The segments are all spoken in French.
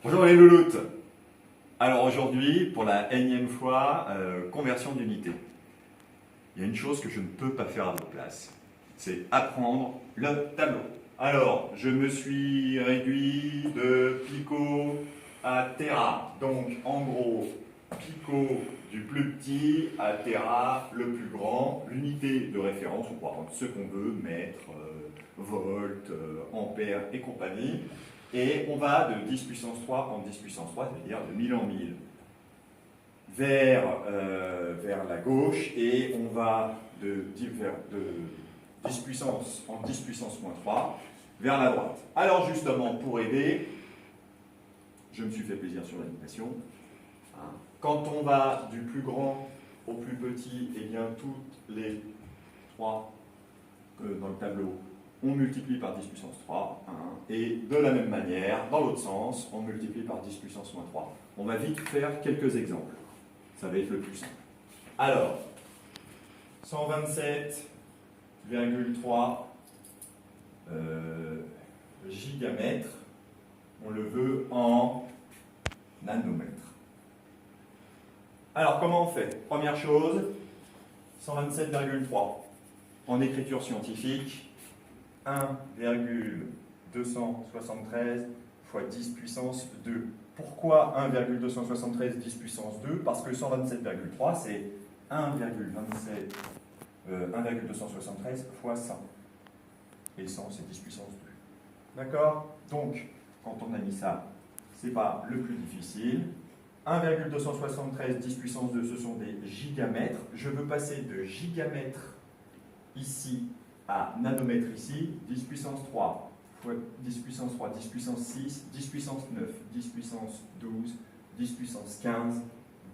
Bonjour les louloutes. Alors aujourd'hui, pour la énième fois, conversion d'unité. Il y a une chose que je ne peux pas faire à votre place, c'est apprendre le tableau. Alors, je me suis réduit de Pico à Terra. Donc, en gros, Pico du plus petit à Terra le plus grand. L'unité de référence, on pourra prendre ce qu'on veut, mètre, volt, ampère et compagnie. Et on va de 10 puissance 3 en 10 puissance 3, c'est-à-dire de 1000 en 1000, vers la gauche, et on va de 10 puissance en 10 puissance moins 3 vers la droite. Alors justement, pour aider, je me suis fait plaisir sur l'animation. Quand on va du plus grand au plus petit, eh bien toutes les 3 dans le tableau, on multiplie par 10 puissance 3, et de la même manière, dans l'autre sens, on multiplie par 10 puissance moins 3. On va vite faire quelques exemples. Ça va être le plus simple. Alors, 127,3 gigamètres, on le veut en nanomètres. Alors, comment on fait? Première chose, 127,3. En écriture scientifique, 1,273 fois 10 puissance 2. Pourquoi 1,273 10 puissance 2? Parce que 127,3 c'est 1,273 fois 100. Et 100 c'est 10 puissance 2. D'accord? Donc, quand on a mis ça, c'est pas le plus difficile. 1,273 10 puissance 2, ce sont des gigamètres. Je veux passer de gigamètres ici à nanomètres ici, 10 puissance 3 fois 10 puissance 3, 10 puissance 6, 10 puissance 9, 10 puissance 12, 10 puissance 15,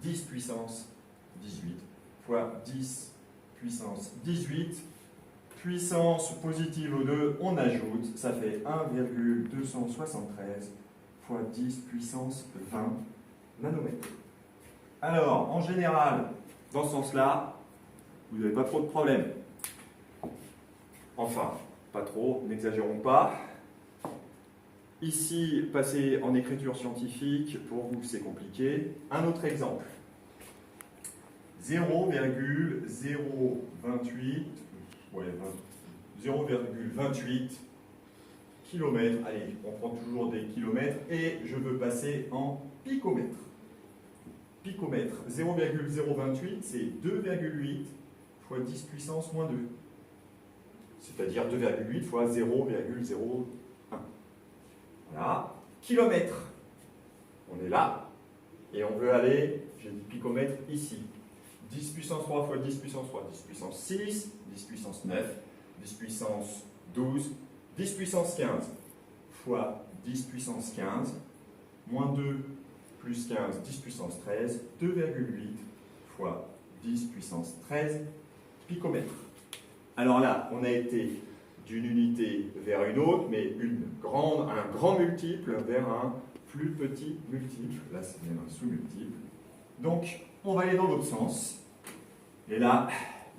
10 puissance 18 fois 10 puissance 18, puissance positive au 2, on ajoute, ça fait 1,273 fois 10 puissance 20 nanomètres. Alors, en général, dans ce sens-là, vous n'avez pas trop de problèmes. Enfin, pas trop, n'exagérons pas. Ici, passer en écriture scientifique, pour vous c'est compliqué. Un autre exemple. 0,028 km. Allez, on prend toujours des kilomètres et je veux passer en picomètre. Picomètre, 0,028, c'est 2,8 fois 10 puissance moins 2. C'est-à-dire 2,8 fois 0,01. Voilà. Kilomètre. On est là. Et on veut aller, j'ai dit picomètre ici. 10 puissance 3 fois 10 puissance 3, 10 puissance 6, 10 puissance 9, 10 puissance 12, 10 puissance 15 fois 10 puissance 15, moins 2 plus 15, 10 puissance 13, 2,8 fois 10 puissance 13 picomètre. Alors là, on a été d'une unité vers une autre, mais un grand multiple vers un plus petit multiple. Là, c'est même un sous-multiple. Donc, on va aller dans l'autre sens. Et là,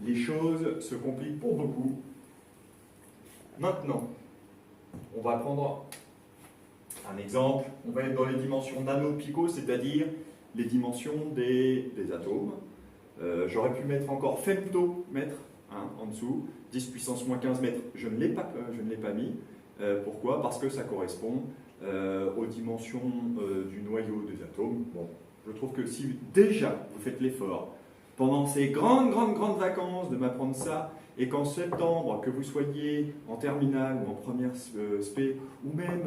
les choses se compliquent pour beaucoup. Maintenant, on va prendre un exemple. On va être dans les dimensions nano-pico, c'est-à-dire les dimensions des atomes. J'aurais pu mettre encore femtomètre en dessous. 10 puissance moins 15 mètres, je ne l'ai pas mis. Pourquoi? Parce que ça correspond aux dimensions du noyau des atomes. Bon, je trouve que si déjà vous faites l'effort pendant ces grandes vacances de m'apprendre ça, et qu'en septembre, que vous soyez en terminale ou en première spé, ou même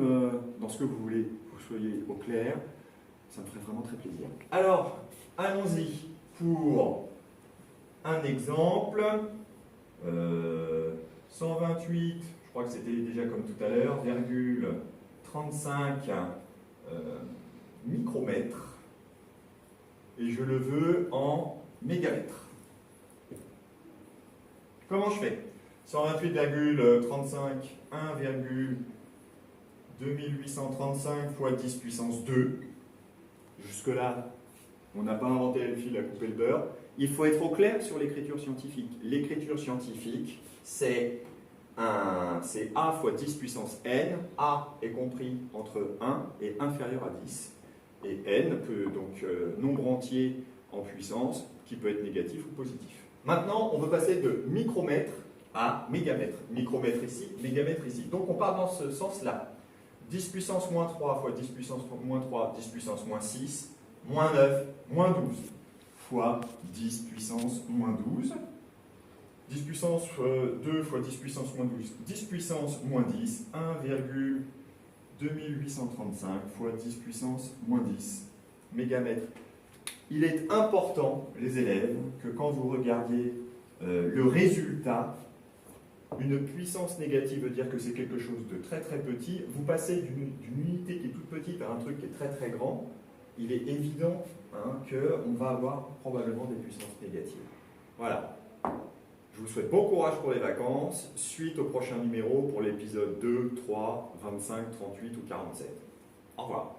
dans ce que vous voulez, vous soyez au clair, ça me ferait vraiment très plaisir. Alors, allons-y pour un exemple. 128, je crois que c'était déjà comme tout à l'heure, 35 micromètres, et je le veux en mégamètres. Comment je fais? 128,35, 1,2835 fois 10 puissance 2. Jusque-là, on n'a pas inventé le fil à couper le beurre. Il faut être au clair sur l'écriture scientifique. L'écriture scientifique, c'est c'est A fois 10 puissance n. A est compris entre 1 et inférieur à 10. Et n peut donc nombre entier en puissance qui peut être négatif ou positif. Maintenant, on veut passer de micromètre à mégamètre. Micromètre ici, mégamètre ici. Donc on part dans ce sens-là. 10 puissance moins 3 fois 10 puissance moins 3, 10 puissance moins 6, moins 9, moins 12, fois 10 puissance moins 12. 10 puissance 2 fois 10 puissance moins 12, 10 puissance moins 10, 1,2835 fois 10 puissance moins 10 mégamètres. Il est important, les élèves, que quand vous regardiez le résultat, une puissance négative veut dire que c'est quelque chose de très très petit. Vous passez d'une unité qui est toute petite à un truc qui est très très grand. Il est évident qu'on va avoir probablement des puissances négatives. Voilà. Je vous souhaite bon courage pour les vacances. Suite au prochain numéro pour l'épisode 2, 3, 25, 38 ou 47. Au revoir.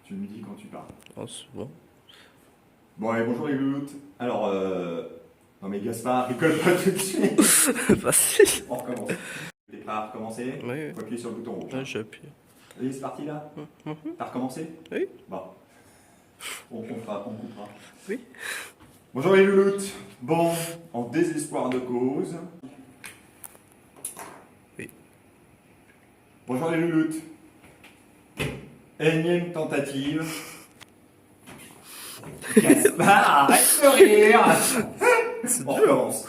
Tu me dis quand tu parles. Oh, c'est bon. Bon, allez, bonjour les louloutes. Alors, non mais Gaspard, rigole pas tout de suite. Facile. On recommence. T'es prêt à recommencer? Oui. Faut appuyer sur le bouton rouge. Ouais, j'appuie. Allez, c'est parti là. T'as recommencé? Oui. Bon. On coupera. Oui. Bonjour les louloutes. Bon, en désespoir de cause. Oui. Bonjour les louloutes. Énième tentative. Gaspard, arrête de rire. On recommence.